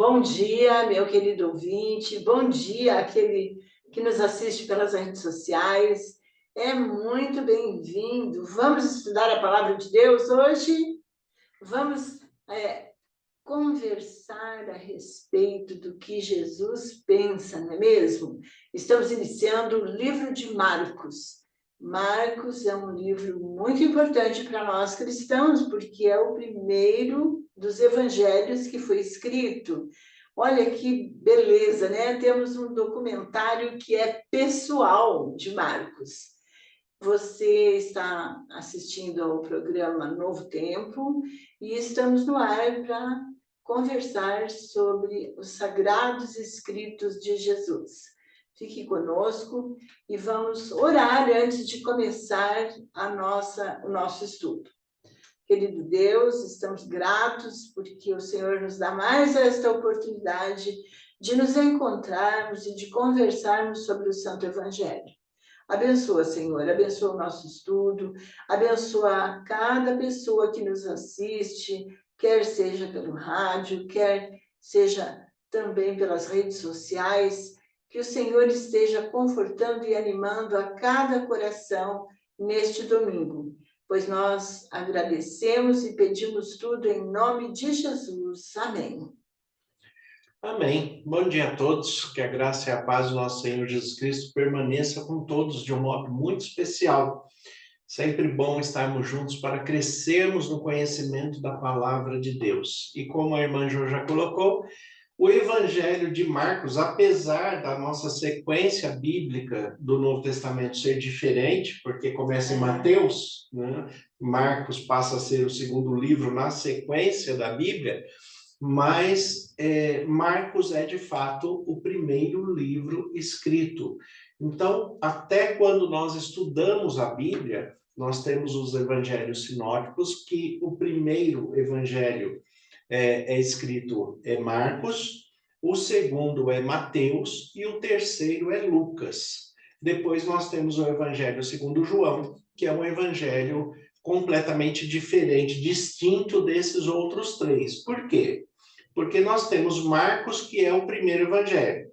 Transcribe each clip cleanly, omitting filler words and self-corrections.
Bom dia, meu querido ouvinte, bom dia àquele que nos assiste pelas redes sociais. É muito bem-vindo. Vamos estudar a palavra de Deus hoje? Vamos conversar a respeito do que Jesus pensa, não é mesmo? Estamos iniciando o livro de Marcos. Marcos é um livro muito importante para nós cristãos, porque é o primeiro dos evangelhos que foi escrito. Olha que beleza, né? Temos um documentário que é pessoal de Marcos. Você está assistindo ao programa Novo Tempo e estamos no ar para conversar sobre os sagrados escritos de Jesus. Fique conosco e vamos orar antes de começar o nosso estudo. Querido Deus, estamos gratos porque o Senhor nos dá mais esta oportunidade de nos encontrarmos e de conversarmos sobre o Santo Evangelho. Abençoa, Senhor, abençoa o nosso estudo, abençoa cada pessoa que nos assiste, quer seja pelo rádio, quer seja também pelas redes sociais, que o Senhor esteja confortando e animando a cada coração neste domingo, pois nós agradecemos e pedimos tudo em nome de Jesus. Amém. Amém. Bom dia a todos. Que a graça e a paz do nosso Senhor Jesus Cristo permaneça com todos de um modo muito especial. Sempre bom estarmos juntos para crescermos no conhecimento da palavra de Deus. E como a irmã Jo já colocou, o Evangelho de Marcos, apesar da nossa sequência bíblica do Novo Testamento ser diferente, porque começa em Mateus, né? Marcos passa a ser o segundo livro na sequência da Bíblia, mas Marcos é, de fato, o primeiro livro escrito. Então, até quando nós estudamos a Bíblia, nós temos os evangelhos sinóticos, que o primeiro evangelho escrito é Marcos, o segundo é Mateus e o terceiro é Lucas. Depois nós temos o evangelho segundo João, que é um evangelho completamente diferente, distinto desses outros três. Por quê? Porque nós temos Marcos, que é o primeiro evangelho.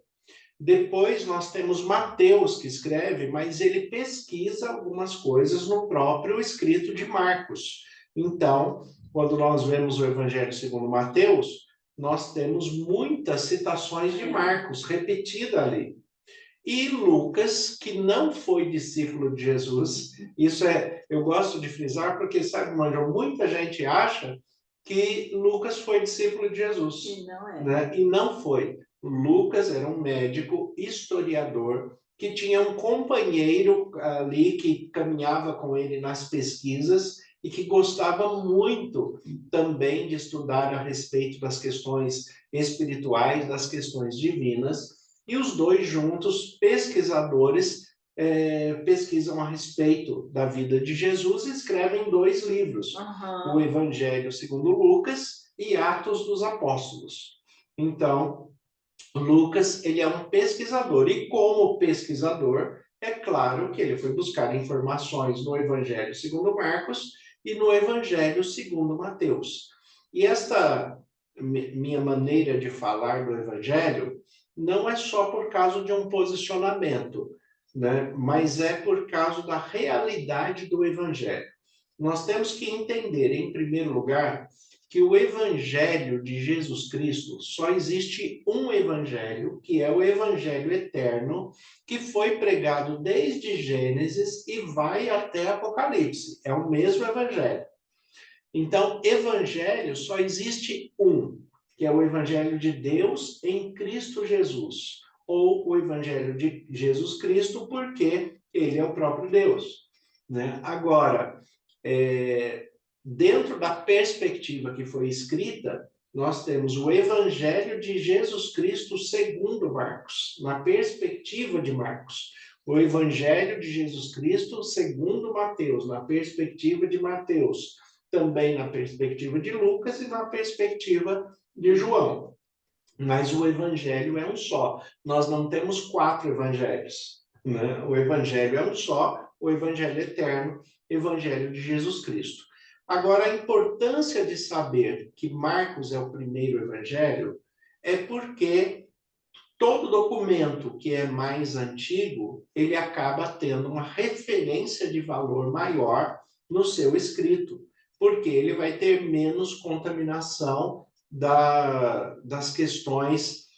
Depois nós temos Mateus, que escreve, mas ele pesquisa algumas coisas no próprio escrito de Marcos. Então, quando nós vemos o Evangelho segundo Mateus, nós temos muitas citações de Marcos repetidas ali. E Lucas, que não foi discípulo de Jesus, eu gosto de frisar, porque, sabe, Manjo, muita gente acha que Lucas foi discípulo de Jesus. E não é. Né? E não foi. Lucas era um médico, historiador, que tinha um companheiro ali que caminhava com ele nas pesquisas e que gostava muito também de estudar a respeito das questões espirituais, das questões divinas, e os dois juntos, pesquisadores, pesquisam a respeito da vida de Jesus e escrevem 2 livros, o Evangelho segundo Lucas e Atos dos Apóstolos. Então, Lucas, ele é um pesquisador, e como pesquisador, é claro que ele foi buscar informações no Evangelho segundo Marcos e no Evangelho segundo Mateus. E esta minha maneira de falar do Evangelho não é só por causa de um posicionamento, né? Mas é por causa da realidade do Evangelho. Nós temos que entender, em primeiro lugar, que o Evangelho de Jesus Cristo, só existe um Evangelho, que é o Evangelho eterno, que foi pregado desde Gênesis e vai até Apocalipse. É o mesmo Evangelho. Então, Evangelho só existe um, que é o Evangelho de Deus em Cristo Jesus, ou o Evangelho de Jesus Cristo, porque ele é o próprio Deus. Né? Agora, dentro da perspectiva que foi escrita, nós temos o Evangelho de Jesus Cristo segundo Marcos, na perspectiva de Marcos. O Evangelho de Jesus Cristo segundo Mateus, na perspectiva de Mateus. Também na perspectiva de Lucas e na perspectiva de João. Mas o Evangelho é um só. Nós não temos 4 evangelhos. Né? O Evangelho é um só, o Evangelho eterno, Evangelho de Jesus Cristo. Agora, a importância de saber que Marcos é o primeiro evangelho é porque todo documento que é mais antigo, ele acaba tendo uma referência de valor maior no seu escrito, porque ele vai ter menos contaminação das questões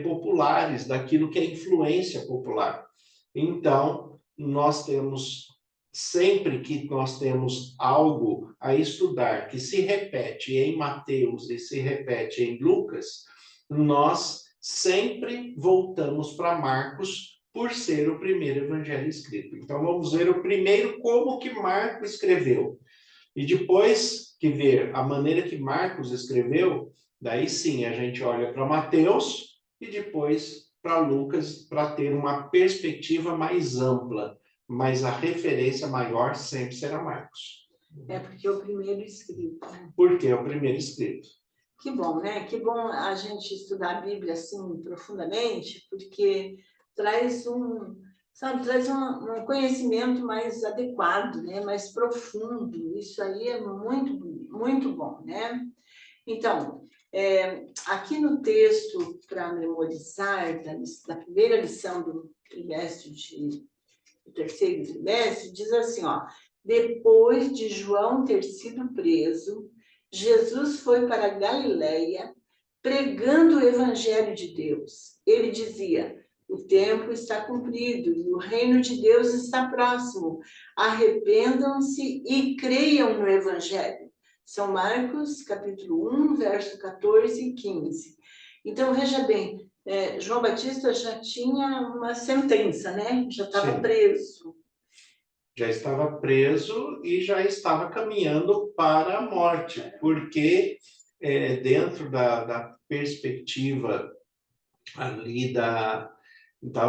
populares, daquilo que é influência popular. Então, nós temos, sempre que nós temos algo a estudar que se repete em Mateus e se repete em Lucas, nós sempre voltamos para Marcos por ser o primeiro evangelho escrito. Então, vamos ver o primeiro como que Marcos escreveu. E depois que ver a maneira que Marcos escreveu, daí sim a gente olha para Mateus e depois para Lucas para ter uma perspectiva mais ampla, mas a referência maior sempre será Marcos. É porque é o primeiro escrito. Né? Porque é o primeiro escrito. Que bom, né? Que bom a gente estudar a Bíblia assim profundamente, porque traz traz um conhecimento mais adequado, né? Mais profundo. Isso aí é muito, muito bom, né? Então, aqui no texto para memorizar da primeira lição do terceiro trimestre, diz assim, ó, depois de João ter sido preso, Jesus foi para a Galileia pregando o evangelho de Deus. Ele dizia, o tempo está cumprido e o reino de Deus está próximo. Arrependam-se e creiam no evangelho. São Marcos, capítulo 1, verso 14 e 15. Então, veja bem, João Batista já tinha uma sentença, né? Já estava preso. Já estava preso e já estava caminhando para a morte, porque dentro da perspectiva ali da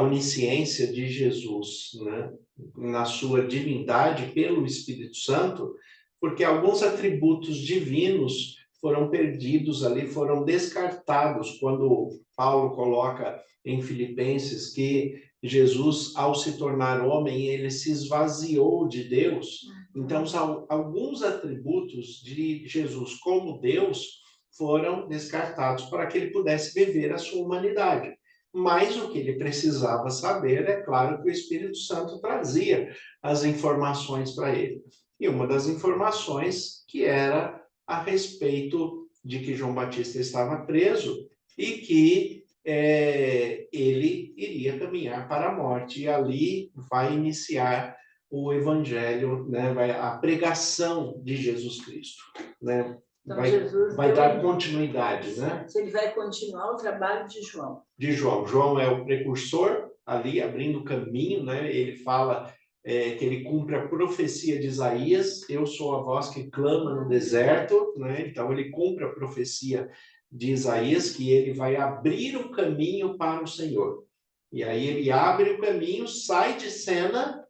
onisciência de Jesus, né? Na sua divindade pelo Espírito Santo, porque alguns atributos divinos foram perdidos ali, foram descartados quando Paulo coloca em Filipenses que Jesus, ao se tornar homem, ele se esvaziou de Deus. Então, alguns atributos de Jesus como Deus foram descartados para que ele pudesse viver a sua humanidade. Mas o que ele precisava saber, é claro que o Espírito Santo trazia as informações para ele. E uma das informações que era a respeito de que João Batista estava preso e que ele iria caminhar para a morte. E ali vai iniciar o evangelho, né? A pregação de Jesus Cristo, né? Então, Jesus vai dar continuidade, né? Ele vai continuar o trabalho de João. De João. João é o precursor ali, abrindo o caminho, né? Ele fala que ele cumpre a profecia de Isaías, eu sou a voz que clama no deserto, né? Então ele cumpre a profecia de Isaías, que ele vai abrir o caminho para o Senhor. E aí ele abre o caminho, sai de cena,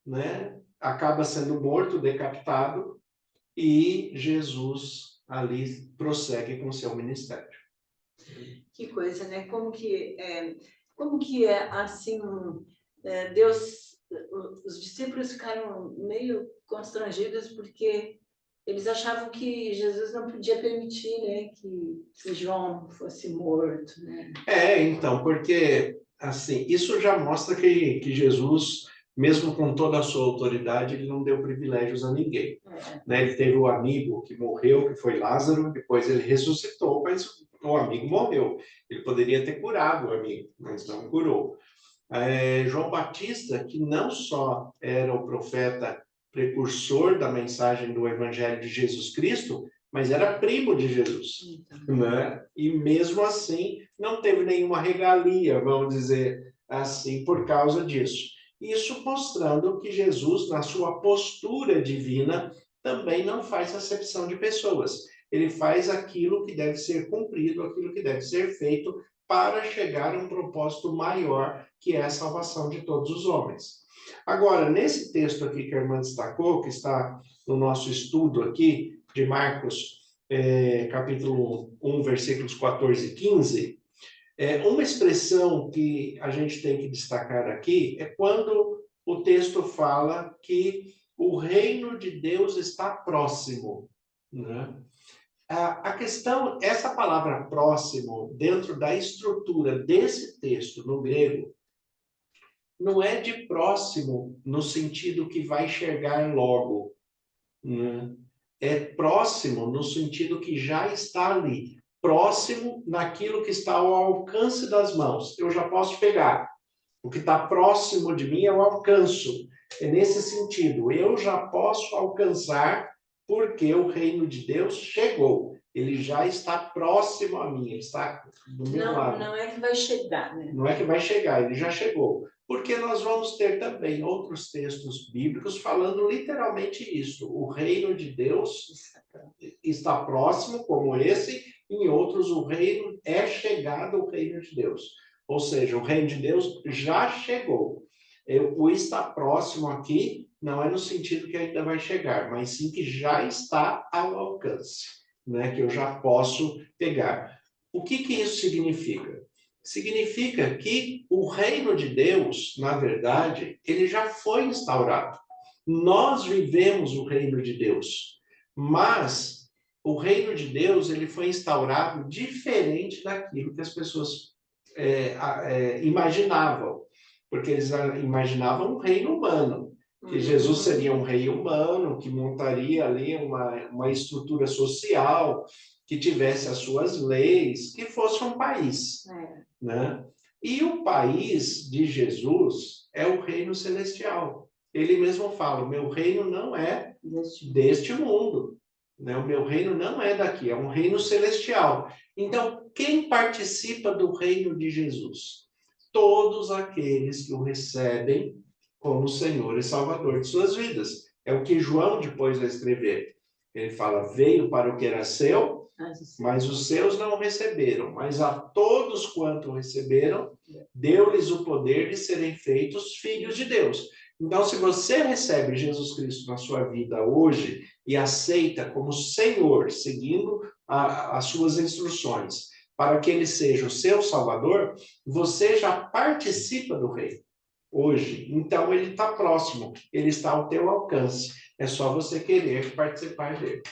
né? Acaba sendo morto, decapitado, e Jesus ali prossegue com o seu ministério. Que coisa, né? Como que é assim, Deus, os discípulos ficaram meio constrangidos porque eles achavam que Jesus não podia permitir, né, que João fosse morto, né? Então, porque assim, isso já mostra que Jesus, mesmo com toda a sua autoridade, ele não deu privilégios a ninguém. Né? Ele teve o amigo que morreu, que foi Lázaro, depois ele ressuscitou, mas o amigo morreu. Ele poderia ter curado o amigo, mas não curou. João Batista, que não só era o profeta precursor da mensagem do Evangelho de Jesus Cristo, mas era primo de Jesus, né? E mesmo assim não teve nenhuma regalia, vamos dizer assim, por causa disso. Isso mostrando que Jesus, na sua postura divina, também não faz acepção de pessoas. Ele faz aquilo que deve ser cumprido, aquilo que deve ser feito para chegar a um propósito maior, que é a salvação de todos os homens. Agora, nesse texto aqui que a irmã destacou, que está no nosso estudo aqui, de Marcos, capítulo 1, versículos 14 e 15, uma expressão que a gente tem que destacar aqui é quando o texto fala que o reino de Deus está próximo, né? A questão, essa palavra próximo, dentro da estrutura desse texto no grego, não é de próximo no sentido que vai chegar logo, né? É próximo no sentido que já está ali, próximo naquilo que está ao alcance das mãos. Eu já posso pegar. O que está próximo de mim eu alcanço. É nesse sentido, eu já posso alcançar porque o reino de Deus chegou. Ele já está próximo a mim, ele está do meu lado. Não é que vai chegar, né? Não é que vai chegar, ele já chegou. Porque nós vamos ter também outros textos bíblicos falando literalmente isso. O reino de Deus está próximo, como esse, em outros o reino é chegado ao reino de Deus. Ou seja, o reino de Deus já chegou. O está próximo aqui não é no sentido que ainda vai chegar, mas sim que já está ao alcance, né? Que eu já posso pegar. O que isso significa? Significa que o reino de Deus, na verdade, ele já foi instaurado. Nós vivemos o reino de Deus, mas o reino de Deus ele foi instaurado diferente daquilo que as pessoas imaginavam, porque eles imaginavam um reino humano, que Jesus seria um rei humano, que montaria ali uma estrutura social, que tivesse as suas leis, que fosse um país, né? E o país de Jesus é o reino celestial. Ele mesmo fala, o meu reino não é deste mundo, né? O meu reino não é daqui, é um reino celestial. Então, quem participa do reino de Jesus? Todos aqueles que o recebem como Senhor e Salvador de suas vidas. É o que João depois vai escrever. Ele fala, veio para o que era seu, mas os seus não o receberam. Mas a todos quanto receberam, deu-lhes o poder de serem feitos filhos de Deus. Então, se você recebe Jesus Cristo na sua vida hoje e aceita como Senhor, seguindo as suas instruções, para que ele seja o seu Salvador, você já participa do reino hoje. Então, ele está próximo, ele está ao teu alcance. É só você querer participar dele.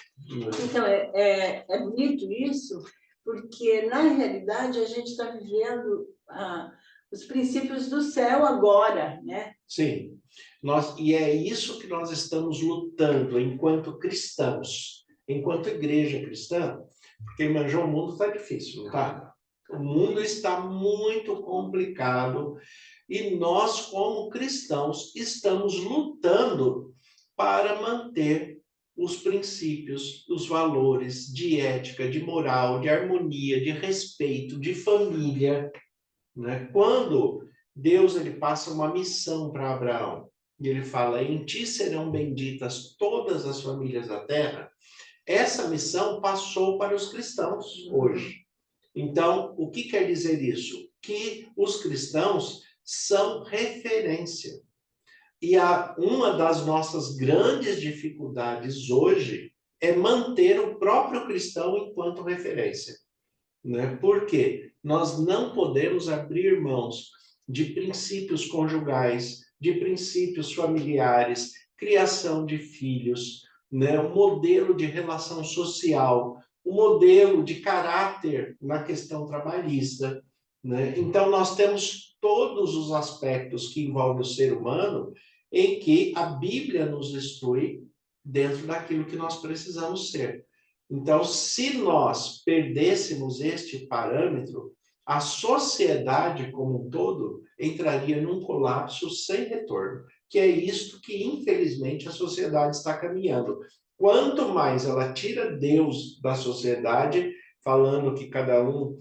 Então, é bonito isso, porque, na realidade, a gente está vivendo os princípios do céu agora, né? Sim. E é isso que nós estamos lutando enquanto cristãos, enquanto igreja cristã, porque, Manjão, o mundo está difícil, não está? O mundo está muito complicado e nós, como cristãos, estamos lutando para manter os princípios, os valores de ética, de moral, de harmonia, de respeito, de família, né? Quando Deus ele passa uma missão para Abraão, e ele fala, em ti serão benditas todas as famílias da terra, essa missão passou para os cristãos hoje. Então, o que quer dizer isso? Que os cristãos são referência. E uma das nossas grandes dificuldades hoje é manter o próprio cristão enquanto referência, né? Por quê? Nós não podemos abrir mãos de princípios conjugais, de princípios familiares, criação de filhos, né? Um modelo de relação social, um modelo de caráter na questão trabalhista, né? Então, nós temos todos os aspectos que envolvem o ser humano em que a Bíblia nos instrui dentro daquilo que nós precisamos ser. Então, se nós perdêssemos este parâmetro, a sociedade como um todo entraria num colapso sem retorno, que é isto que, infelizmente, a sociedade está caminhando. Quanto mais ela tira Deus da sociedade, falando que cada um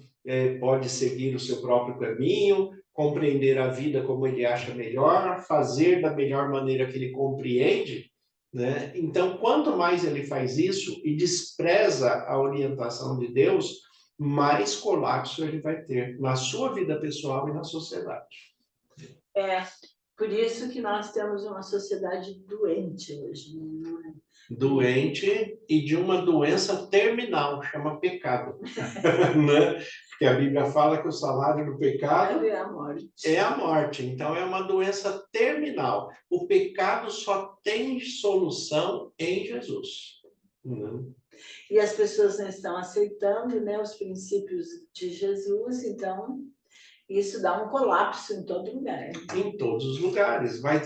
pode seguir o seu próprio caminho, compreender a vida como ele acha melhor, fazer da melhor maneira que ele compreende, né? Então, quanto mais ele faz isso e despreza a orientação de Deus, mais colapso ele vai ter na sua vida pessoal e na sociedade. Por isso que nós temos uma sociedade doente hoje, né? Doente e de uma doença terminal, chama pecado. Né? Porque a Bíblia fala que o salário do pecado é a morte. É a morte. Então, é uma doença terminal. O pecado só tem solução em Jesus. E as pessoas não estão aceitando, né, os princípios de Jesus, então isso dá um colapso em todo lugar. Em todos os lugares. Vai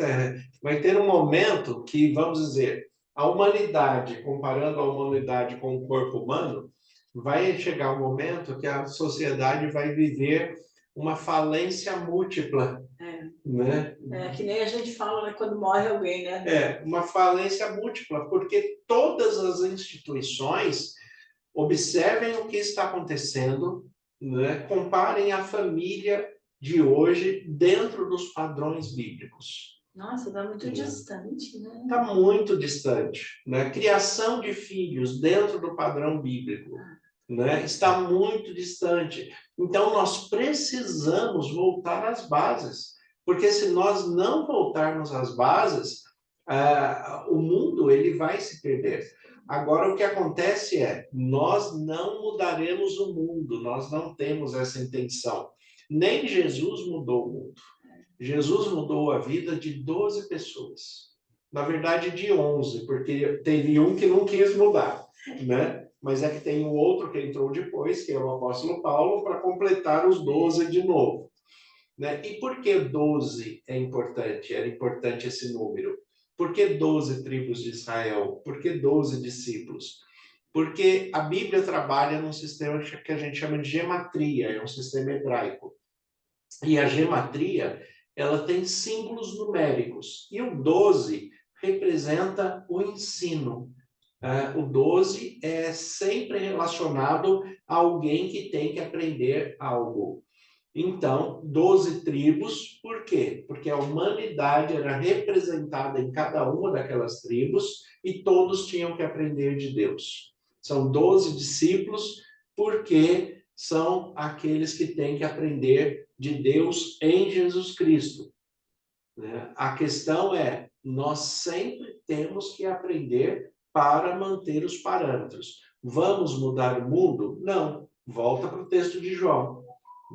ter um momento que, vamos dizer, a humanidade, comparando a humanidade com o corpo humano, vai chegar um momento que a sociedade vai viver uma falência múltipla. Né? Que nem a gente fala, né, quando morre alguém, né? Uma falência múltipla, porque todas as instituições observem o que está acontecendo, né? Comparem a família de hoje dentro dos padrões bíblicos. Nossa, está muito distante, né? Está muito distante. Né? Criação de filhos dentro do padrão bíblico, né? Está muito distante. Então, nós precisamos voltar às bases, porque se nós não voltarmos às bases, o mundo ele vai se perder. Agora, o que acontece é, nós não mudaremos o mundo, nós não temos essa intenção. Nem Jesus mudou o mundo. Jesus mudou a vida de 12 pessoas. Na verdade, de 11, porque teve um que não quis mudar, né? Mas é que tem o outro que entrou depois, que é o apóstolo Paulo, para completar os 12 de novo. Né? E por que 12 é importante? Era importante esse número. Por que 12 tribos de Israel? Por que 12 discípulos? Porque a Bíblia trabalha num sistema que a gente chama de gematria, é um sistema hebraico. E a gematria, ela tem símbolos numéricos. E o 12 representa o ensino. O 12 é sempre relacionado a alguém que tem que aprender algo. Então, 12 tribos, por quê? Porque a humanidade era representada em cada uma daquelas tribos e todos tinham que aprender de Deus. São 12 discípulos, porque são aqueles que têm que aprender de Deus em Jesus Cristo. A questão é, nós sempre temos que aprender para manter os parâmetros. Vamos mudar o mundo? Não. Volta para o texto de João.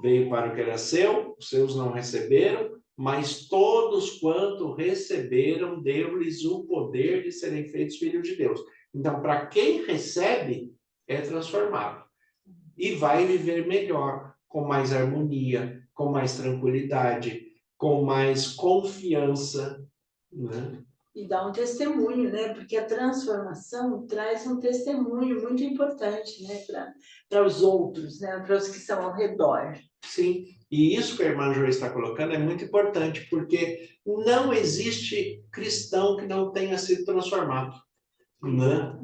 Veio para o que era seu, os seus não receberam, mas todos quanto receberam, deu-lhes o poder de serem feitos filhos de Deus. Então, para quem recebe, é transformado. E vai viver melhor, com mais harmonia, com mais tranquilidade, com mais confiança, né? E dá um testemunho, né? Porque a transformação traz um testemunho muito importante, né? Para os outros, né? Para os que estão ao redor. Sim, e isso que a irmã Joia está colocando é muito importante, porque não existe cristão que não tenha sido transformado, né?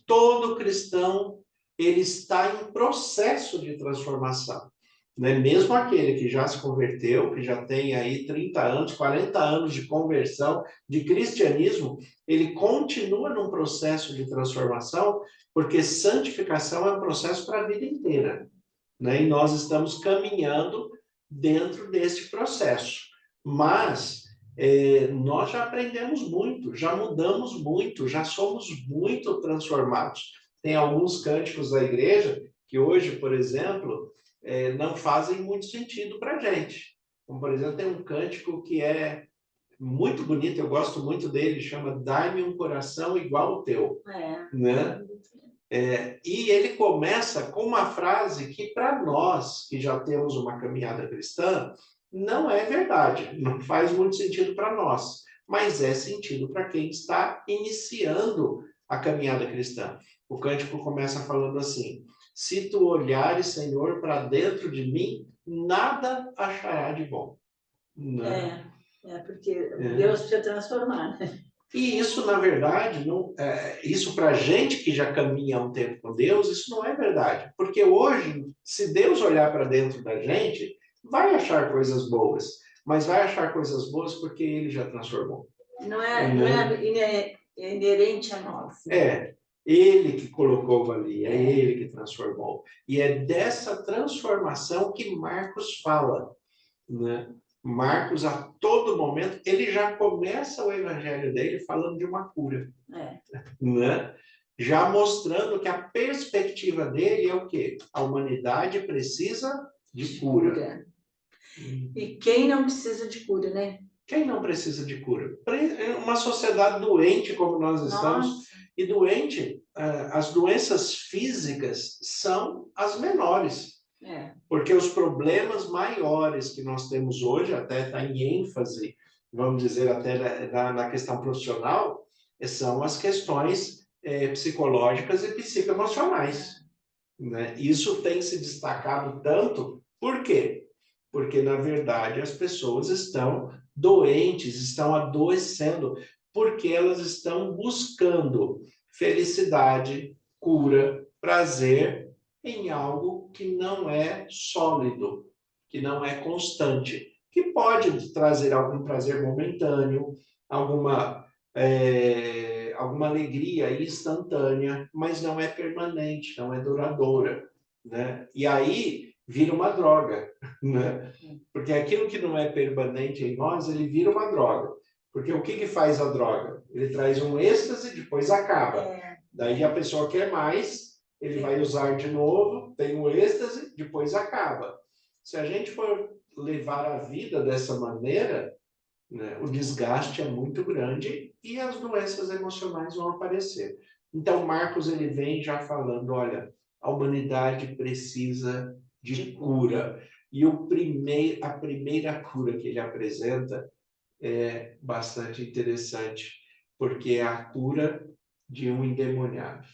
Todo cristão, ele está em processo de transformação. Né? Mesmo aquele que já se converteu, que já tem aí 30 anos, 40 anos de conversão, de cristianismo, ele continua num processo de transformação, porque santificação é um processo para a vida inteira. Né? E nós estamos caminhando dentro desse processo. Mas nós já aprendemos muito, já mudamos muito, já somos muito transformados. Tem alguns cânticos da igreja que hoje, por exemplo, não fazem muito sentido para a gente. Como, por exemplo, tem um cântico que é muito bonito, eu gosto muito dele, chama Dai-me um coração igual ao teu. Né? E ele começa com uma frase que, para nós, que já temos uma caminhada cristã, não é verdade, não faz muito sentido para nós, mas é sentido para quem está iniciando a caminhada cristã. O cântico começa falando assim: se tu olhares, Senhor, para dentro de mim, nada achará de bom. Né? Porque Deus precisa transformar, né? E isso, na verdade, isso para a gente que já caminha há um tempo com Deus, isso não é verdade. Porque hoje, se Deus olhar para dentro da gente, vai achar coisas boas. Mas vai achar coisas boas porque Ele já transformou. Não é inerente a nós. Né? Ele que colocou ali, é Ele que transformou. E é dessa transformação que Marcos fala, né? Marcos, a todo momento, ele já começa o evangelho dele falando de uma cura. Né? Já mostrando que a perspectiva dele é o quê? A humanidade precisa de cura. E quem não precisa de cura, né? Quem não precisa de cura? Uma sociedade doente como nós estamos, Nossa, e doente, as doenças físicas são as menores, porque os problemas maiores que nós temos hoje, até está em ênfase, vamos dizer, até na questão profissional, são as questões psicológicas e psicoemocionais, né? Isso tem se destacado tanto, por quê? Porque, na verdade, as pessoas estão doentes, estão adoecendo, porque elas estão buscando felicidade, cura, prazer em algo que não é sólido, que não é constante, que pode trazer algum prazer momentâneo, alguma alguma alegria instantânea, mas não é permanente, não é duradoura, né? E aí vira uma droga, né? Porque aquilo que não é permanente em nós, ele vira uma droga. Porque o que faz a droga? Ele traz um êxtase e depois acaba. Daí a pessoa quer mais, ele vai usar de novo, tem um êxtase, depois acaba. Se a gente for levar a vida dessa maneira, né, o desgaste é muito grande e as doenças emocionais vão aparecer. Então, Marcos ele vem já falando, olha, a humanidade precisa de cura. E a primeira cura que ele apresenta é bastante interessante, porque é a cura de um endemoniado.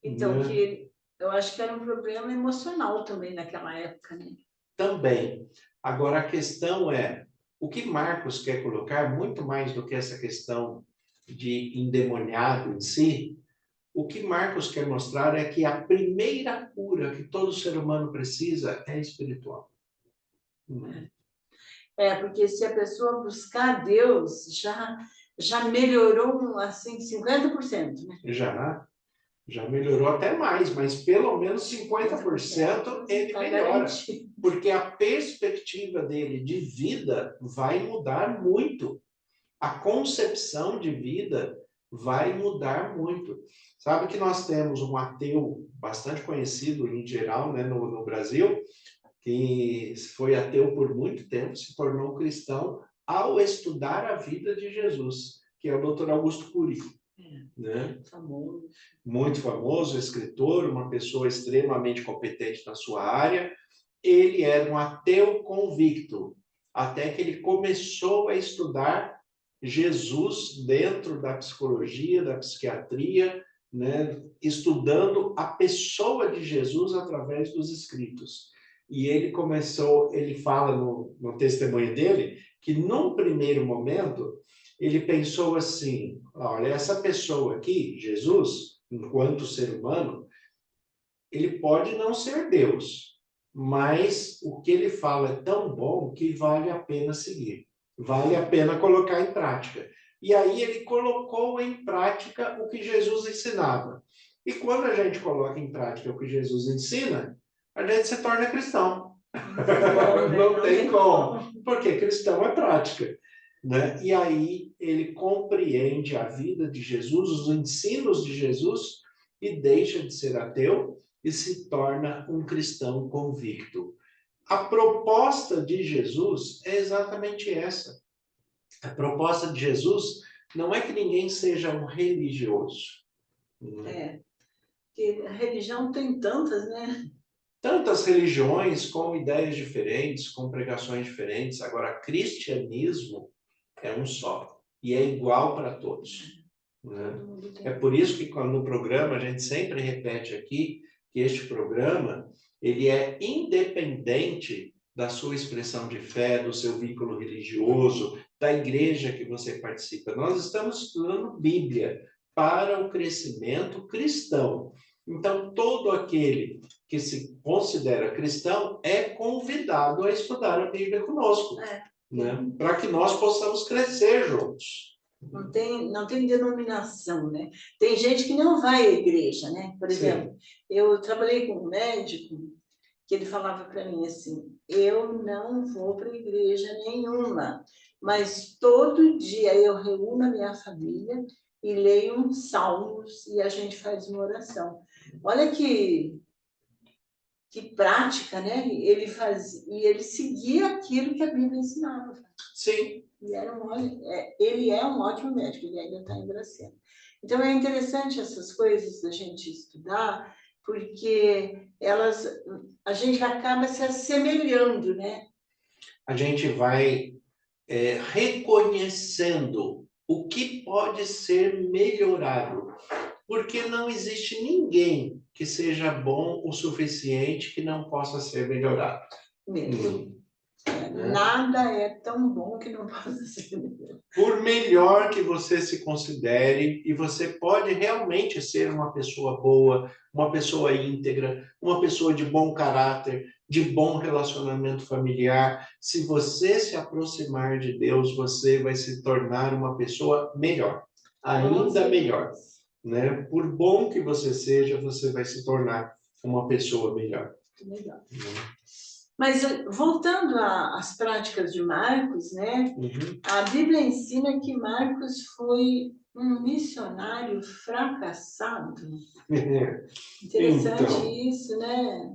então, que eu acho que era um problema emocional também naquela época, né? Também. Agora, a questão é, o que Marcos quer colocar, muito mais do que essa questão de endemoniado em si, o que Marcos quer mostrar é que a primeira cura que todo ser humano precisa é espiritual. Porque se a pessoa buscar Deus, já melhorou, assim, 50%, né? Já melhorou até mais, mas pelo menos 50% ele melhora. Porque a perspectiva dele de vida vai mudar muito. A concepção de vida vai mudar muito. Sabe que nós temos um ateu bastante conhecido em geral, né, no Brasil, que foi ateu por muito tempo, se tornou cristão ao estudar a vida de Jesus, que é o Dr. Augusto Cury. Né? Famoso. Muito famoso, escritor, uma pessoa extremamente competente na sua área. Ele era um ateu convicto, até que ele começou a estudar Jesus dentro da psicologia, da psiquiatria, né? Estudando a pessoa de Jesus através dos escritos. E ele fala no testemunho dele, que num primeiro momento, ele pensou assim, olha, essa pessoa aqui, Jesus, enquanto ser humano, ele pode não ser Deus, mas o que ele fala é tão bom que vale a pena seguir, vale a pena colocar em prática. E aí ele colocou em prática o que Jesus ensinava. E quando a gente coloca em prática o que Jesus ensina, a gente se torna cristão. Não tem como, porque cristão é prática. Né? E aí ele compreende a vida de Jesus, os ensinos de Jesus, e deixa de ser ateu e se torna um cristão convicto. A proposta de Jesus é exatamente essa. A proposta de Jesus não é que ninguém seja um religioso. Porque a religião tem tantas, né? Tantas religiões com ideias diferentes, com pregações diferentes. Agora, cristianismo é um só e é igual para todos. Né? É por isso que no programa a gente sempre repete aqui que este programa ele é independente da sua expressão de fé, do seu vínculo religioso, da igreja que você participa. Nós estamos estudando Bíblia para o crescimento cristão. Então, todo aquele que se considera cristão é convidado a estudar a Bíblia conosco, né? Para que nós possamos crescer juntos. Não tem denominação, né? Tem gente que não vai à igreja, né? Por exemplo, eu trabalhei com um médico que ele falava para mim assim, eu não vou para igreja nenhuma, mas todo dia eu reúno a minha família e leio uns salmos e a gente faz uma oração. Olha que prática, né? E ele seguia aquilo que a Bíblia ensinava. Sim. Ele é um ótimo médico, ele ainda está em Dracena. Então, é interessante essas coisas da gente estudar, porque a gente acaba se assemelhando, né? A gente vai reconhecendo o que pode ser melhorado, porque não existe ninguém que seja bom o suficiente que não possa ser melhorado. Mesmo. Nada é tão bom que não possa ser melhor. Por melhor que você se considere, e você pode realmente ser uma pessoa boa, uma pessoa íntegra, uma pessoa de bom caráter, de bom relacionamento familiar. Se você se aproximar de Deus, você vai se tornar uma pessoa melhor, ainda melhor, né? Por bom que você seja, você vai se tornar uma pessoa melhor. Melhor. Mas voltando às práticas de Marcos, né? A Bíblia ensina que Marcos foi um missionário fracassado. Interessante então, isso, né?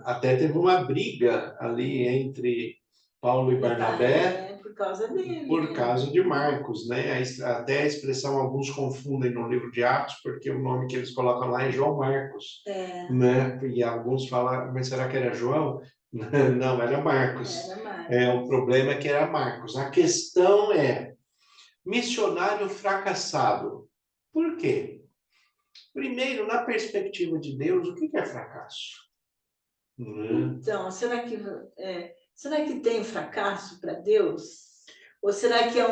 Até teve uma briga ali entre Paulo e Barnabé. Por causa dele. Por causa de Marcos, né? Até a expressão alguns confundem no livro de Atos, porque o nome que eles colocam lá é João Marcos. Né? E alguns falam, mas será que era João? Não, era Marcos. O problema é que era Marcos. A questão é, missionário fracassado. Por quê? Primeiro, na perspectiva de Deus, o que é fracasso? Então, será que tem fracasso para Deus? Ou será que é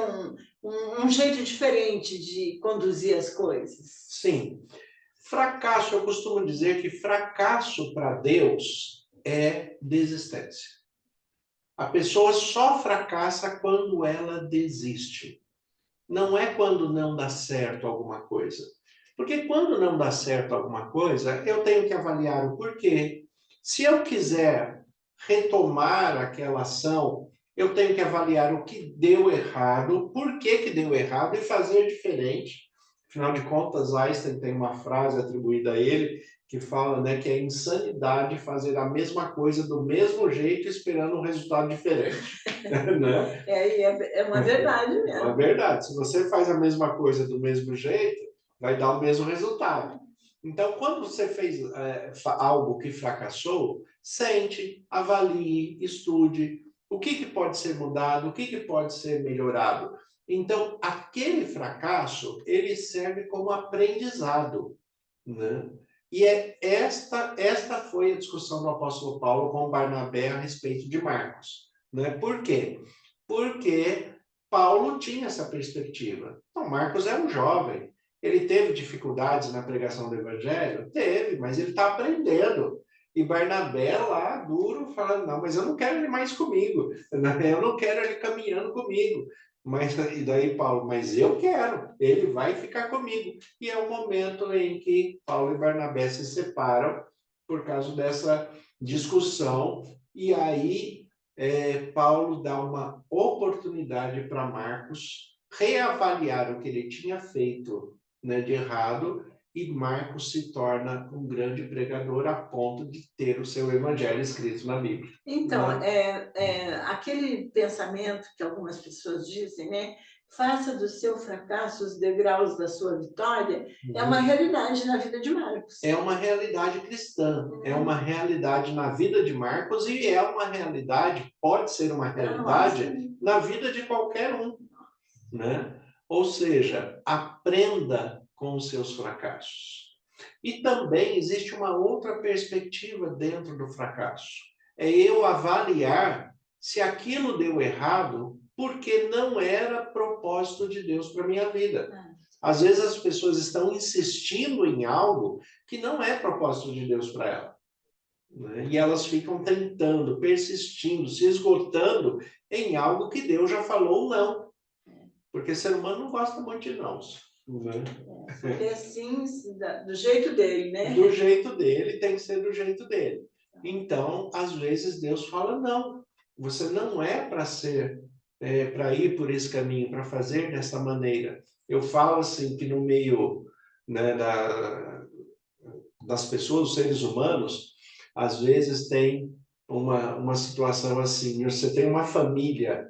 um jeito diferente de conduzir as coisas? Sim. Fracasso, eu costumo dizer que fracasso para Deus é desistência. A pessoa só fracassa quando ela desiste. Não é quando não dá certo alguma coisa. Porque quando não dá certo alguma coisa, eu tenho que avaliar o porquê. Se eu quiser retomar aquela ação, eu tenho que avaliar o que deu errado, por que deu errado e fazer diferente. Afinal de contas, Einstein tem uma frase atribuída a ele que fala, né, que é insanidade fazer a mesma coisa do mesmo jeito esperando um resultado diferente. Né? É uma verdade mesmo. É uma verdade. Se você faz a mesma coisa do mesmo jeito, vai dar o mesmo resultado. Então, quando você fez algo que fracassou, sente, avalie, estude o que pode ser mudado, o que pode ser melhorado. Então, aquele fracasso, ele serve como aprendizado, né? E esta foi a discussão do apóstolo Paulo com Barnabé a respeito de Marcos, né? Por quê? Porque Paulo tinha essa perspectiva. Então, Marcos é um jovem. Ele teve dificuldades na pregação do evangelho? Teve, mas ele está aprendendo. E Barnabé lá, duro, falando, não, mas eu não quero ele mais comigo. Eu não quero ele caminhando comigo. E daí Paulo, mas eu quero, ele vai ficar comigo. E é o momento em que Paulo e Barnabé se separam por causa dessa discussão. E aí Paulo dá uma oportunidade para Marcos reavaliar o que ele tinha feito, né, de errado, e Marcos se torna um grande pregador a ponto de ter o seu evangelho escrito na Bíblia. Então, aquele pensamento que algumas pessoas dizem, né? Faça do seu fracasso os degraus da sua vitória, é uma realidade na vida de Marcos. É uma realidade cristã, é uma realidade na vida de Marcos e é uma realidade, pode ser uma realidade na vida de qualquer um, né? Ou seja, aprenda com os seus fracassos. E também existe uma outra perspectiva dentro do fracasso. É eu avaliar se aquilo deu errado porque não era propósito de Deus para a minha vida. Às vezes as pessoas estão insistindo em algo que não é propósito de Deus para ela. Né? E elas ficam tentando, persistindo, se esgotando em algo que Deus já falou não. Porque ser humano não gosta muito de não. Né? É assim, do jeito dele, né? Do jeito dele, tem que ser do jeito dele. Então, às vezes, Deus fala, não, você não é para ser, para ir por esse caminho, para fazer dessa maneira. Eu falo assim, que no meio, né, das pessoas, dos seres humanos, às vezes tem uma situação assim, você tem uma família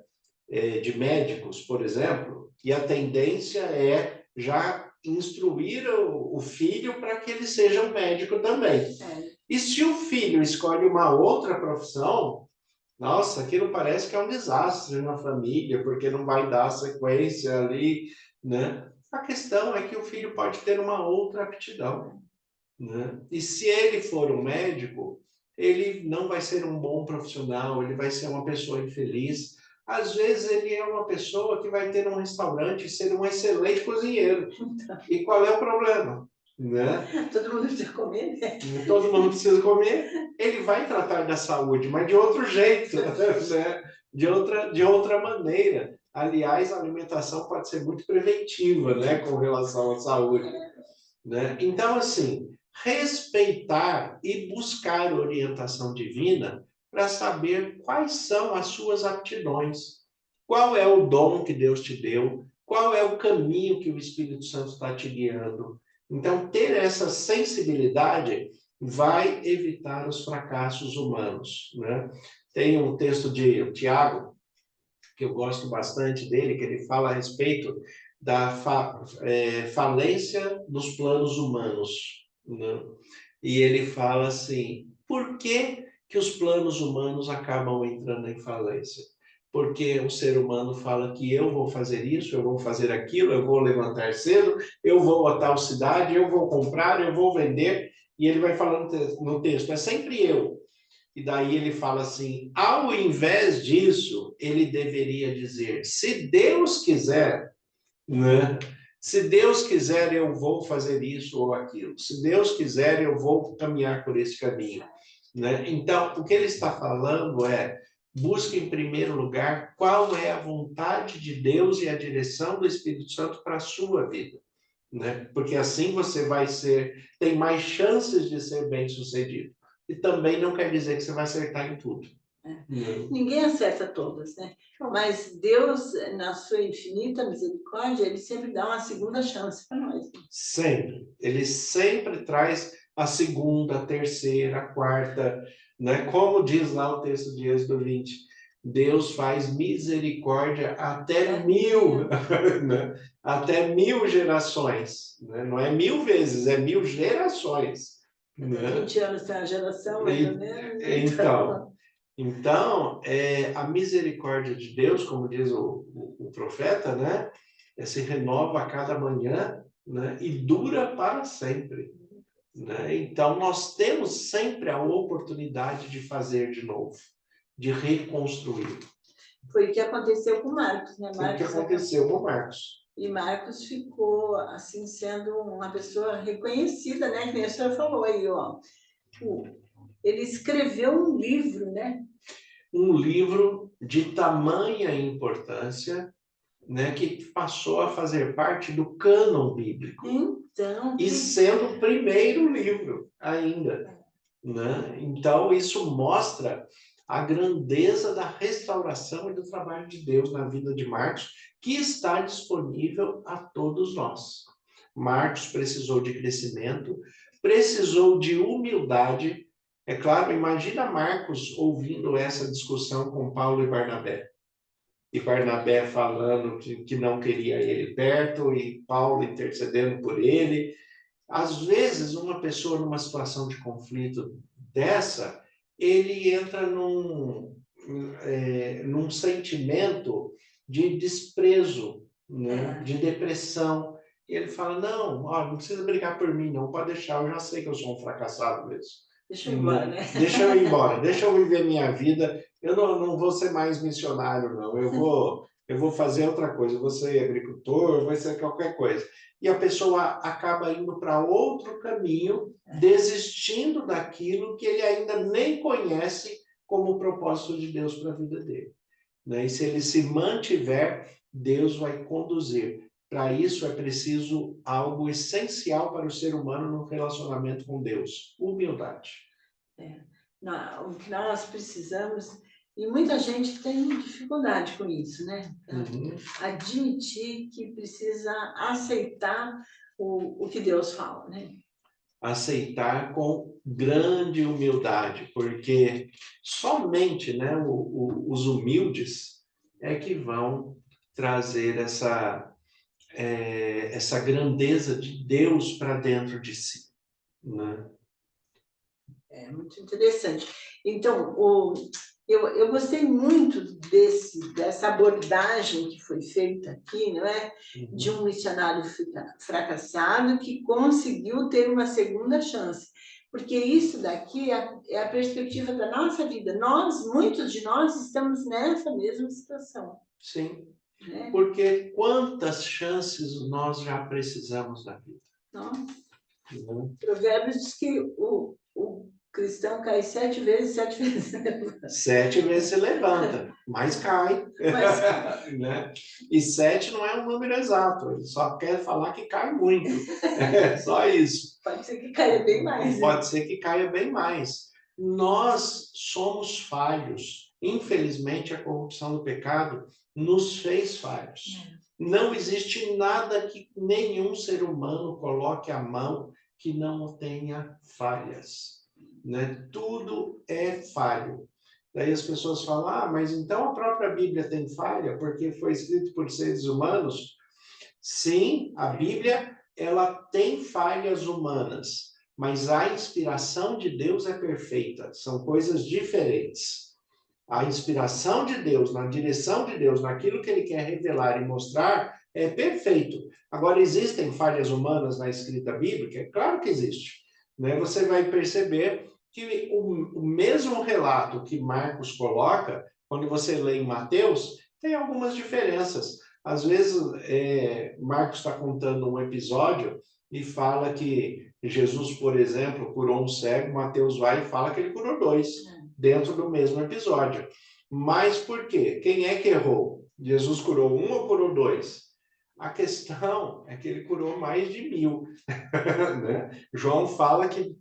de médicos, por exemplo, e a tendência é já instruir o filho para que ele seja um médico também. E se o filho escolhe uma outra profissão, nossa, aquilo parece que é um desastre na família, porque não vai dar sequência ali, né? A questão é que o filho pode ter uma outra aptidão, né? E se ele for um médico, ele não vai ser um bom profissional, ele vai ser uma pessoa infeliz. Às vezes ele é uma pessoa que vai ter um restaurante e ser um excelente cozinheiro. E qual é o problema? Né? Todo mundo precisa comer, né? Todo mundo precisa comer. Ele vai tratar da saúde, mas de outro jeito, né? De outra maneira. Aliás, a alimentação pode ser muito preventiva, né, com relação à saúde. Né? Então, assim, respeitar e buscar orientação divina para saber quais são as suas aptidões, qual é o dom que Deus te deu, qual é o caminho que o Espírito Santo está te guiando. Então, ter essa sensibilidade vai evitar os fracassos humanos. Né? Tem um texto de Tiago, que eu gosto bastante dele, que ele fala a respeito da falência dos planos humanos. Né? E ele fala assim, por que os planos humanos acabam entrando em falência? Porque o ser humano fala que eu vou fazer isso, eu vou fazer aquilo, eu vou levantar cedo, eu vou a tal cidade, eu vou comprar, eu vou vender, e ele vai falando no texto, é sempre eu. E daí ele fala assim, ao invés disso, ele deveria dizer, se Deus quiser, né? Se Deus quiser, eu vou fazer isso ou aquilo. Se Deus quiser, eu vou caminhar por esse caminho. Né? Então, o que ele está falando é, busque em primeiro lugar qual é a vontade de Deus e a direção do Espírito Santo para a sua vida. Né? Porque assim você tem mais chances de ser bem-sucedido. E também não quer dizer que você vai acertar em tudo. Ninguém acerta todas, né? Mas Deus, na sua infinita misericórdia, ele sempre dá uma segunda chance para nós. Sempre. Ele sempre traz a segunda, a terceira, a quarta, né? Como diz lá o texto de Êxodo 20, Deus faz misericórdia até 1000, né? Até 1000 gerações. Né? Não é 1000 vezes, é 1000 gerações. Né? 20 anos tem uma geração, mais ou menos. Então, a misericórdia de Deus, como diz o profeta, né? Se renova a cada manhã, né? E dura para sempre. Né? Então, nós temos sempre a oportunidade de fazer de novo, de reconstruir. Foi o que aconteceu com Marcos, né? Foi o que aconteceu com Marcos. E Marcos ficou, assim, sendo uma pessoa reconhecida, né? Que a senhora falou aí, ó. Ele escreveu um livro, né? Um livro de tamanha importância, né, que passou a fazer parte do cânon bíblico. Então, e sendo o primeiro livro ainda. Né? Então, isso mostra a grandeza da restauração e do trabalho de Deus na vida de Marcos, que está disponível a todos nós. Marcos precisou de crescimento, precisou de humildade. É claro, imagina Marcos ouvindo essa discussão com Paulo e Barnabé. E Barnabé falando que não queria ele perto, e Paulo intercedendo por ele. Às vezes, uma pessoa numa situação de conflito dessa, ele entra num sentimento de desprezo, né? De depressão. E ele fala, não, ó, não precisa brigar por mim, não, pode deixar, eu já sei que eu sou um fracassado mesmo. Deixa eu ir embora, né? Deixa eu ir embora, deixa eu viver minha vida, eu não vou ser mais missionário, não, eu vou fazer outra coisa, eu vou ser agricultor, vou ser qualquer coisa. E a pessoa acaba indo para outro caminho, desistindo daquilo que ele ainda nem conhece como o propósito de Deus para a vida dele. Né? E se ele se mantiver, Deus vai conduzir. Para isso é preciso algo essencial para o ser humano no relacionamento com Deus: humildade. O que nós precisamos, e muita gente tem dificuldade com isso, né? Admitir que precisa aceitar o que Deus fala, né? Aceitar com grande humildade, porque somente, né, os humildes é que vão trazer essa grandeza de Deus para dentro de si, né? É muito interessante. Então, eu gostei muito dessa abordagem que foi feita aqui, não é? De um missionário fracassado que conseguiu ter uma segunda chance. Porque isso daqui é a perspectiva da nossa vida. Muitos de nós, estamos nessa mesma situação. Sim. Né? Porque quantas chances nós já precisamos da vida? Nossa. Uhum. Provérbios diz que o cristão cai 7 vezes, 7 vezes se levanta. 7 vezes se levanta, mas cai. Né? E 7 não é um número exato, ele só quer falar que cai muito. É só isso. Pode ser que caia bem mais. Pode ser que caia bem mais. Nós somos falhos. Infelizmente, a corrupção do pecado nos fez falhos. Não existe nada que nenhum ser humano coloque a mão que não tenha falhas. Né? Tudo é falho. Daí as pessoas falam, mas então a própria Bíblia tem falha porque foi escrito por seres humanos? Sim, a Bíblia ela tem falhas humanas, mas a inspiração de Deus é perfeita. São coisas diferentes. A inspiração de Deus, na direção de Deus, naquilo que Ele quer revelar e mostrar, é perfeito. Agora, existem falhas humanas na escrita bíblica? Claro que existe. Né? Você vai perceber que o mesmo relato que Marcos coloca, quando você lê em Mateus, tem algumas diferenças. Às vezes, Marcos está contando um episódio e fala que Jesus, por exemplo, curou um cego, Mateus vai e fala que ele curou 2, dentro do mesmo episódio. Mas por quê? Quem é que errou? Jesus curou 1 ou curou 2? A questão é que ele curou mais de 1000. Né? João fala que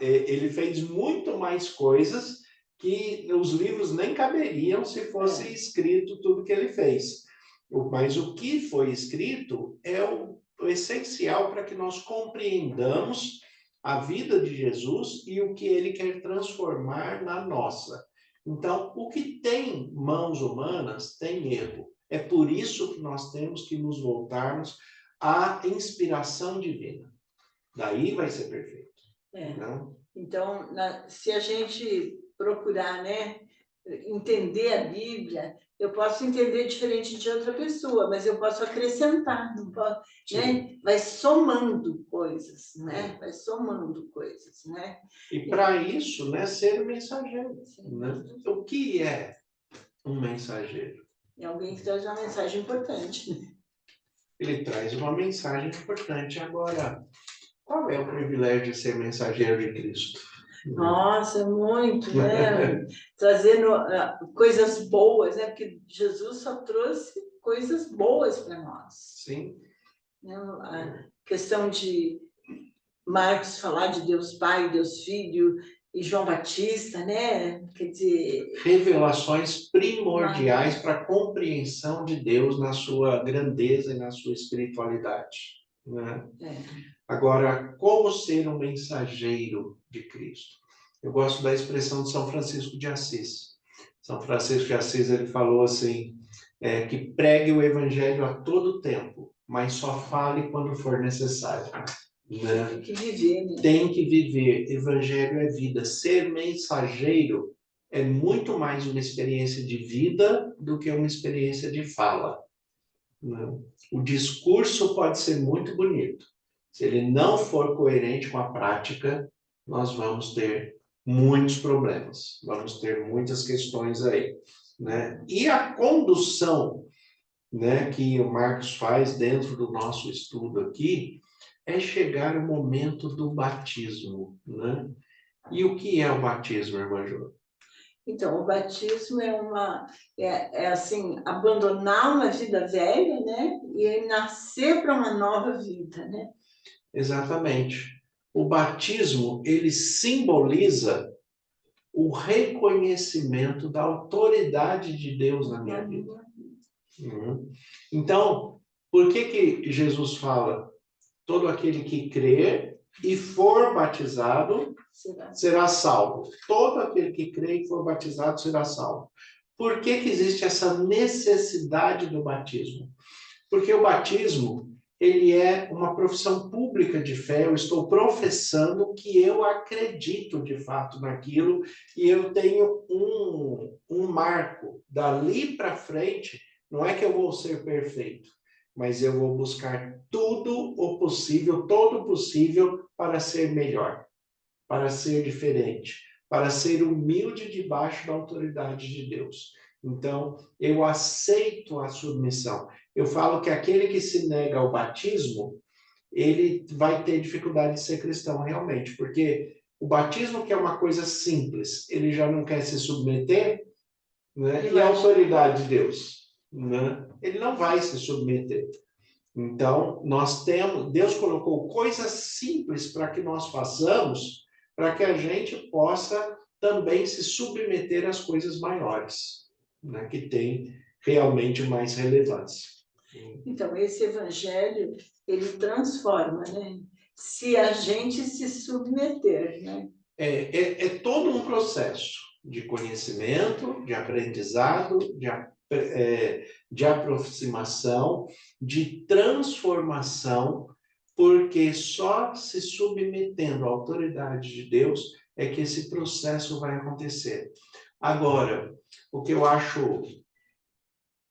ele fez muito mais coisas que os livros nem caberiam se fosse escrito tudo que ele fez. Mas o que foi escrito é o essencial para que nós compreendamos a vida de Jesus e o que ele quer transformar na nossa. Então, o que tem mãos humanas tem erro. É por isso que nós temos que nos voltarmos à inspiração divina. Daí vai ser perfeito. Não? Então, se a gente procurar, né, entender a Bíblia, eu posso entender diferente de outra pessoa, mas eu posso acrescentar, não posso, né? Vai somando coisas, né? Vai somando coisas, né? E para isso, né, ser mensageiro. Né? O que é um mensageiro? É alguém que traz uma mensagem importante. Né? Ele traz uma mensagem importante. Agora, qual é o privilégio de ser mensageiro de Cristo? Nossa, muito, né? Trazendo coisas boas, né? Porque Jesus só trouxe coisas boas para nós. Sim. A questão de Marcos falar de Deus Pai, Deus Filho e João Batista, né? Quer dizer... Revelações primordiais para a compreensão de Deus na sua grandeza e na sua espiritualidade. Né? Agora, como ser um mensageiro de Cristo? Eu gosto da expressão de São Francisco de Assis. São Francisco de Assis ele falou assim, que pregue o evangelho a todo tempo, mas só fale quando for necessário. Né? Tem que viver. Né? Tem que viver. Evangelho é vida. Ser mensageiro é muito mais uma experiência de vida do que uma experiência de fala. Né? O discurso pode ser muito bonito. Se ele não for coerente com a prática, nós vamos ter muitos problemas, vamos ter muitas questões aí, né? E a condução, né, que o Marcos faz dentro do nosso estudo aqui, é chegar o momento do batismo, né? E o que é o batismo, irmã Jô? Então, o batismo é assim, abandonar uma vida velha, né? E nascer para uma nova vida, né? Exatamente. O batismo, ele simboliza o reconhecimento da autoridade de Deus na minha vida. Então, por que Jesus fala? Todo aquele que crer e for batizado será salvo. Todo aquele que crê e for batizado será salvo. Por que que existe essa necessidade do batismo? Porque o batismo, ele é uma profissão pública de fé. Eu estou professando que eu acredito de fato naquilo e eu tenho um marco. Dali para frente, não é que eu vou ser perfeito, mas eu vou buscar tudo o possível, todo o possível para ser melhor, para ser diferente, para ser humilde debaixo da autoridade de Deus. Então, eu aceito a submissão. Eu falo que aquele que se nega ao batismo, ele vai ter dificuldade de ser cristão realmente, porque o batismo, que é uma coisa simples, ele já não quer se submeter, né? E a autoridade de Deus, né? Ele não vai se submeter. Então, Deus colocou coisas simples para que nós façamos, para que a gente possa também se submeter às coisas maiores, né, que tem realmente mais relevância. Então, esse evangelho, ele transforma, né? Se a gente se submeter, né? É todo um processo de conhecimento, de aprendizado, de aproximação, de transformação, porque só se submetendo à autoridade de Deus é que esse processo vai acontecer. Agora, o que eu acho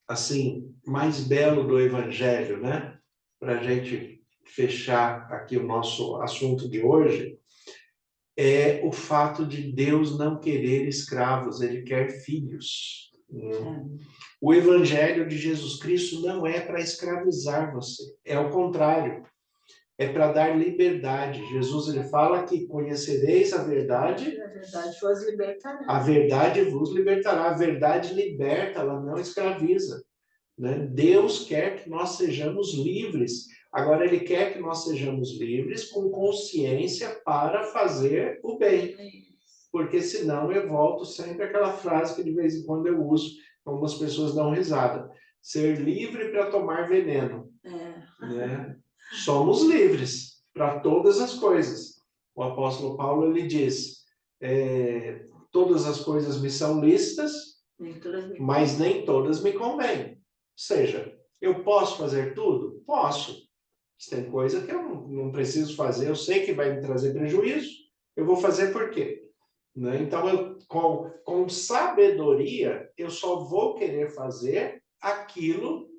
assim mais belo do Evangelho, né? Para a gente fechar aqui o nosso assunto de hoje, é o fato de Deus não querer escravos, ele quer filhos. O Evangelho de Jesus Cristo não é para escravizar você, é o contrário, é para dar liberdade. Jesus ele fala que conhecereis a verdade vos libertará. A verdade vos libertará. A verdade liberta, ela não escraviza, né? Deus quer que nós sejamos livres. Agora, ele quer que nós sejamos livres com consciência para fazer o bem. Porque senão eu volto sempre àquela frase que de vez em quando eu uso, algumas pessoas dão risada. Ser livre para tomar veneno. Né? Somos livres para todas as coisas. O apóstolo Paulo ele diz, todas as coisas me são lícitas, mas nem todas me convêm. Ou seja, eu posso fazer tudo? Posso. Tem coisa que eu não preciso fazer, eu sei que vai me trazer prejuízo, eu vou fazer por quê? Né? Então, com sabedoria, eu só vou querer fazer aquilo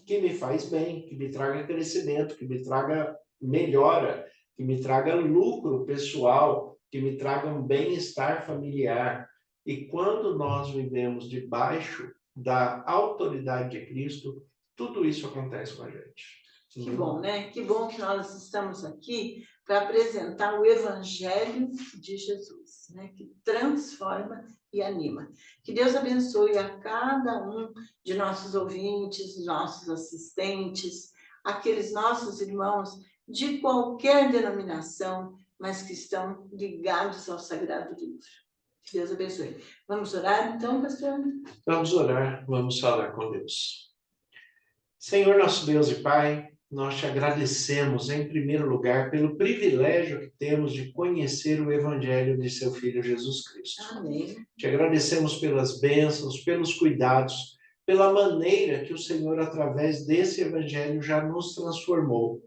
que me faz bem, que me traga crescimento, que me traga melhora, que me traga lucro pessoal, que me traga um bem-estar familiar. E quando nós vivemos debaixo da autoridade de Cristo, tudo isso acontece com a gente. Que bom, né? Que bom que nós estamos aqui para apresentar o Evangelho de Jesus, né? Que transforma e anima. Que Deus abençoe a cada um de nossos ouvintes, nossos assistentes, aqueles nossos irmãos de qualquer denominação, mas que estão ligados ao Sagrado Livro. Que Deus abençoe. Vamos orar então, pastor? Vamos orar, vamos falar com Deus. Senhor, nosso Deus e Pai, nós te agradecemos, em primeiro lugar, pelo privilégio que temos de conhecer o Evangelho de seu Filho Jesus Cristo. Amém. Te agradecemos pelas bênçãos, pelos cuidados, pela maneira que o Senhor, através desse Evangelho, já nos transformou.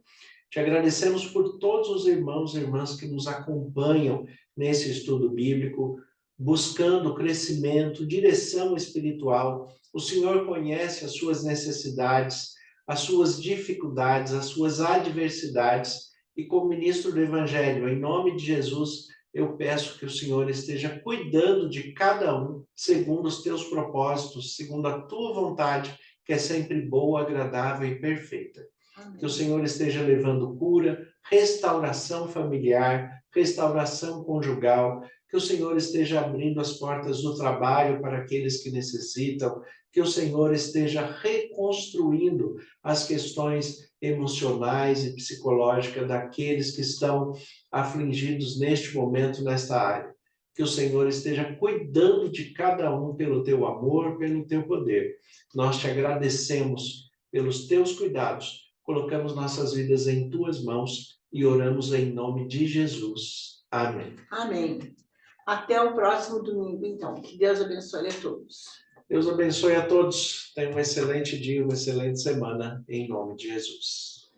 Te agradecemos por todos os irmãos e irmãs que nos acompanham nesse estudo bíblico, buscando crescimento, direção espiritual. O Senhor conhece as suas necessidades, as suas dificuldades, as suas adversidades. E como ministro do Evangelho, em nome de Jesus, eu peço que o Senhor esteja cuidando de cada um, segundo os teus propósitos, segundo a tua vontade, que é sempre boa, agradável e perfeita. Amém. Que o Senhor esteja levando cura, restauração familiar, restauração conjugal, que o Senhor esteja abrindo as portas do trabalho para aqueles que necessitam, que o Senhor esteja reconstruindo as questões emocionais e psicológicas daqueles que estão afligidos neste momento, nesta área. Que o Senhor esteja cuidando de cada um pelo teu amor, pelo teu poder. Nós te agradecemos pelos teus cuidados, colocamos nossas vidas em tuas mãos e oramos em nome de Jesus. Amém. Amém. Até o próximo domingo, então. Que Deus abençoe a todos. Deus abençoe a todos. Tenham um excelente dia, uma excelente semana, em nome de Jesus.